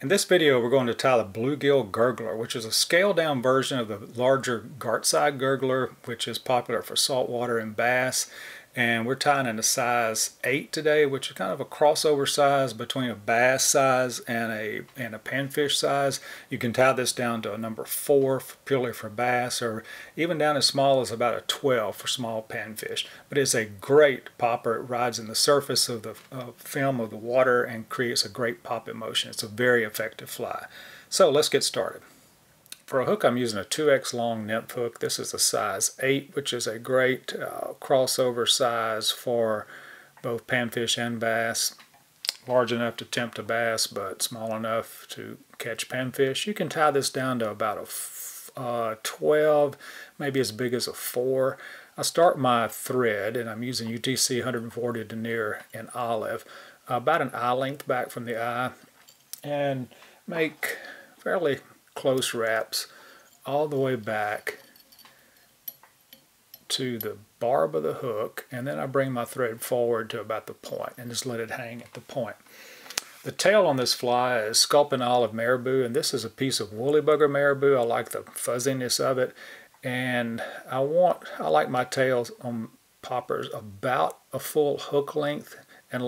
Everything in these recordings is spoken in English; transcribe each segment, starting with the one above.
In this video, we're going to tie the Bluegill Gurgler, which is a scaled down version of the larger Gartside Gurgler, which is popular for saltwater and bass. And we're tying in a size 8 today, which is kind of a crossover size between a bass size and a panfish size. You can tie this down to a number 4 purely for bass, or even down as small as about a 12 for small panfish. But it's a great popper. It rides in the surface of the film of the water and creates a great popping motion. It's a very effective fly. So let's get started. For a hook, I'm using a 2x long nymph hook. This is a size 8, which is a great crossover size for both panfish and bass. Large enough to tempt a bass, but small enough to catch panfish. You can tie this down to about a 12, maybe as big as a 4. I start my thread, and I'm using UTC 140 denier in olive, about an eye length back from the eye, and make fairly close wraps all the way back to the barb of the hook, and then I bring my thread forward to about the point and just let it hang at the point. The tail on this fly is Sculpin Olive Marabou, and this is a piece of woolly bugger Marabou. I like the fuzziness of it, and I like my tails on poppers about a full hook length, and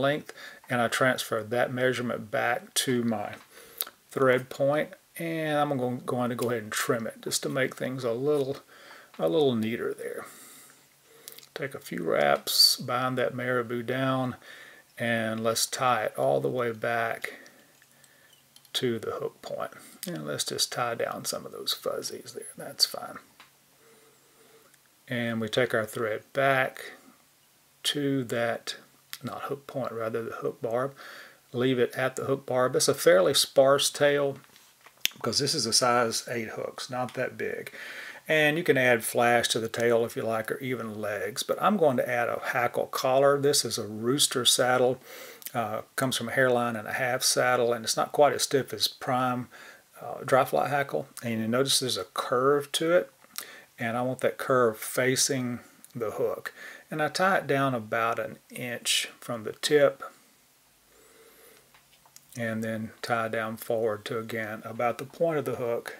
I transfer that measurement back to my thread point. And I'm going to go ahead and trim it just to make things a little neater there. Take a few wraps, bind that marabou down, and let's tie it all the way back to the hook point. And let's just tie down some of those fuzzies there. That's fine. And we take our thread back to that, not hook point, rather the hook barb. Leave it at the hook barb. It's a fairly sparse tail, because this is a size 8 hooks, not that big. And you can add flash to the tail if you like, or even legs. But I'm going to add a hackle collar. This is a rooster saddle. Comes from a hairline and a half saddle, and it's not quite as stiff as prime dry fly hackle. And you notice there's a curve to it, and I want that curve facing the hook. And I tie it down about an inch from the tip, and then tie down forward to, again, about the point of the hook,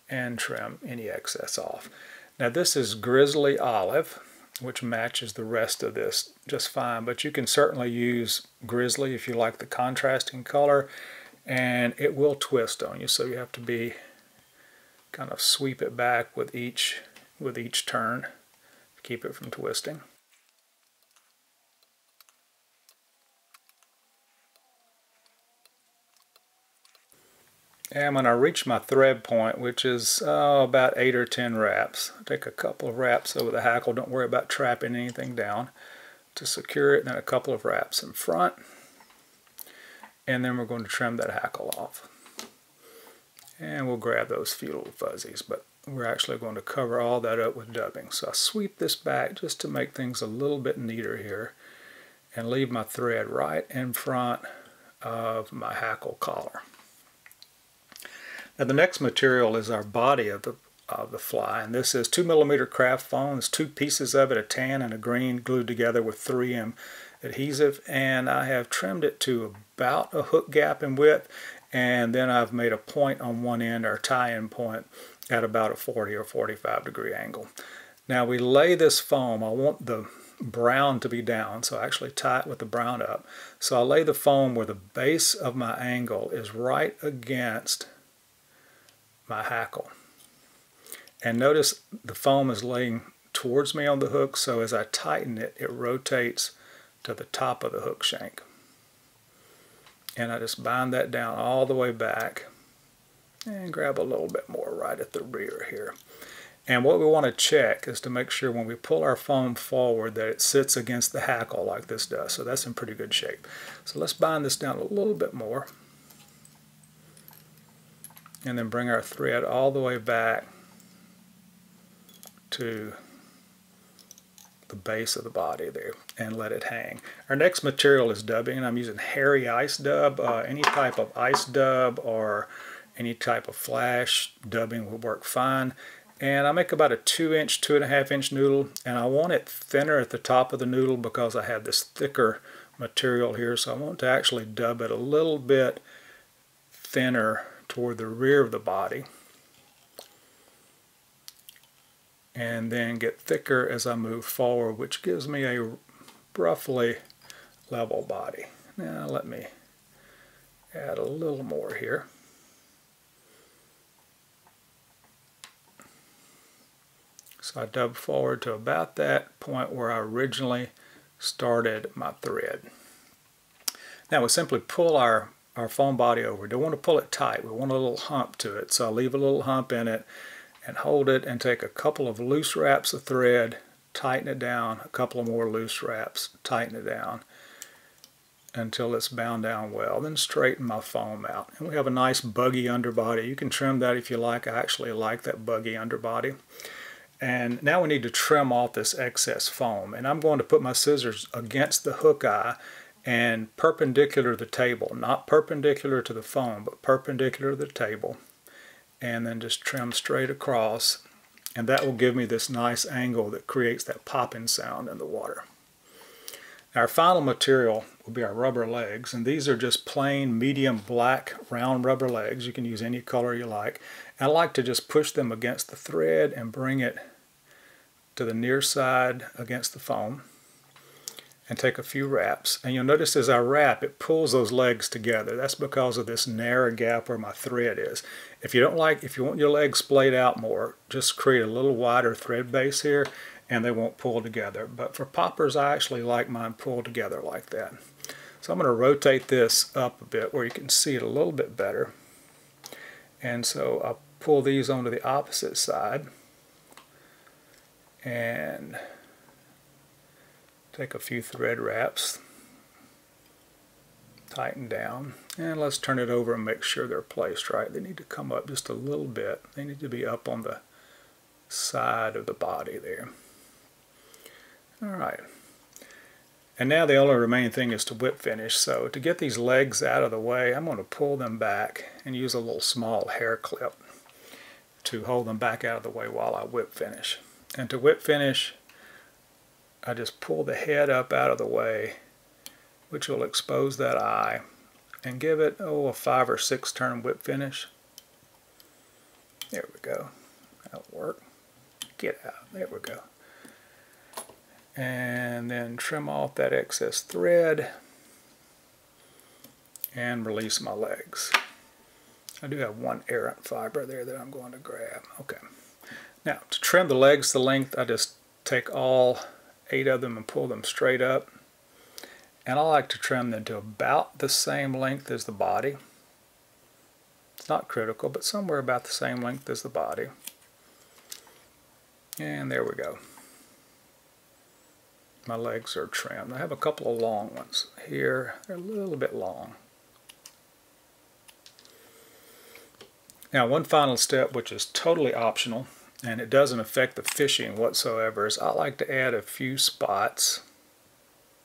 and trim any excess off. Now this is Grizzly Olive, which matches the rest of this just fine, but you can certainly use Grizzly if you like the contrasting color, and it will twist on you, so you have to be kind of sweep it back with each turn to keep it from twisting. And when I reach my thread point, which is about 8 or 10 wraps, I take a couple of wraps over the hackle. Don't worry about trapping anything down to secure it. Then a couple of wraps in front. And then we're going to trim that hackle off. And we'll grab those few little fuzzies, but we're actually going to cover all that up with dubbing. So I sweep this back just to make things a little bit neater here, and leave my thread right in front of my hackle collar. Now the next material is our body of the fly, and this is 2mm craft foam. There's 2 pieces of it, a tan and a green, glued together with 3M adhesive, and I have trimmed it to about a hook gap in width, and then I've made a point on one end, our tie-in point, at about a 40 or 45 degree angle. Now we lay this foam. I want the brown to be down, so I actually tie it with the brown up. So I lay the foam where the base of my angle is right against my hackle. And notice the foam is laying towards me on the hook, so as I tighten it, it rotates to the top of the hook shank. And I just bind that down all the way back and grab a little bit more right at the rear here. And what we want to check is to make sure when we pull our foam forward that it sits against the hackle like this does. So that's in pretty good shape. So let's bind this down a little bit more, and then bring our thread all the way back to the base of the body there and let it hang. Our next material is dubbing, and I'm using Hare'E Ice Dub. Any type of ice dub or any type of flash dubbing will work fine. And I make about a 2-inch, 2.5-inch noodle, and I want it thinner at the top of the noodle because I have this thicker material here, so I want to actually dub it a little bit thinner toward the rear of the body, and then get thicker as I move forward, which gives me a roughly level body. Now let me add a little more here. So I dub forward to about that point where I originally started my thread. Now we simply pull our foam body over. We don't want to pull it tight. We want a little hump to it. So I'll leave a little hump in it and hold it and take a couple of loose wraps of thread, tighten it down, a couple of more loose wraps, tighten it down until it's bound down well. Then straighten my foam out. And we have a nice buggy underbody. You can trim that if you like. I actually like that buggy underbody. And now we need to trim off this excess foam. And I'm going to put my scissors against the hook eye and perpendicular to the table. Not perpendicular to the foam, but perpendicular to the table. And then just trim straight across. And that will give me this nice angle that creates that popping sound in the water. Our final material will be our rubber legs, and these are just plain medium black round rubber legs. You can use any color you like. And I like to just push them against the thread and bring it to the near side against the foam and take a few wraps. And you'll notice as I wrap, it pulls those legs together. That's because of this narrow gap where my thread is. If you want your legs splayed out more, just create a little wider thread base here and they won't pull together. But for poppers, I actually like mine pulled together like that. So I'm going to rotate this up a bit where you can see it a little bit better. And so I'll pull these onto the opposite side and take a few thread wraps, tighten down, and let's turn it over and make sure they're placed right. They need to come up just a little bit. They need to be up on the side of the body there. Alright, and now the only remaining thing is to whip finish. So to get these legs out of the way, I'm going to pull them back and use a little small hair clip to hold them back out of the way while I whip finish. And to whip finish, I just pull the head up out of the way, which will expose that eye, and give it, a 5 or 6 turn whip finish. There we go. That'll work. Get out. There we go. And then trim off that excess thread and release my legs. I do have one errant fiber there that I'm going to grab. Okay. Now, to trim the legs to length, I just take all 8 of them and pull them straight up. And I like to trim them to about the same length as the body. It's not critical, but somewhere about the same length as the body. And there we go. My legs are trimmed. I have a couple of long ones here. They're a little bit long. Now, one final step, which is totally optional, and it doesn't affect the fishing whatsoever, is I like to add a few spots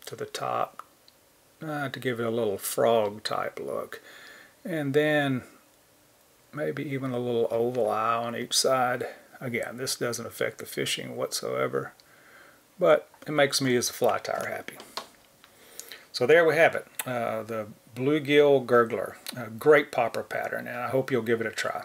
to the top to give it a little frog type look. And then maybe even a little oval eye on each side. Again, this doesn't affect the fishing whatsoever, but it makes me as a fly tyer happy. So there we have it, the Bluegill Gurgler, a great popper pattern, and I hope you'll give it a try.